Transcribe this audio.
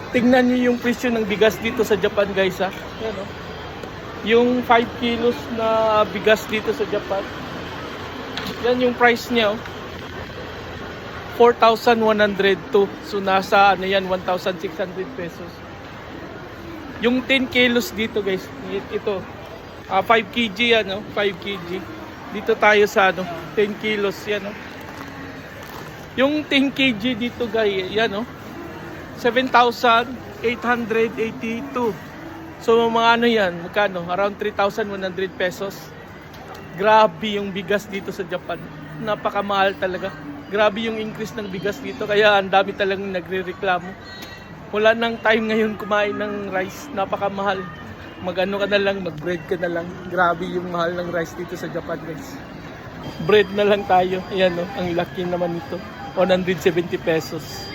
Tingnan niyo yung presyo ng bigas dito sa Japan, guys, ha. Yan, oh. Yung 5 kilos na bigas dito sa Japan. Yan yung price niya, oh. 4,102. So nasa ano yan, 1,600 pesos. Yung 10 kilos dito, guys, ito 5 kg yan, no? 5 kg. Dito tayo sa ano, 10 kilos yan, no? Yung 10 kg dito, guys, yan, no? 7,882. So mga ano yan, magkano? Around 3,100 pesos. Grabe yung bigas dito sa Japan. Napakamahal talaga. Grabe yung increase ng bigas dito, kaya ang dami talagang nagrereklamo. Wala nang time ngayon kumain ng rice, napakamahal. Mag-ano ka na lang, mag-bread ka na lang. Grabe yung mahal ng rice dito sa Japan, guys. Bread na lang tayo. Ayan, no? Ang laki naman nito. 170 pesos.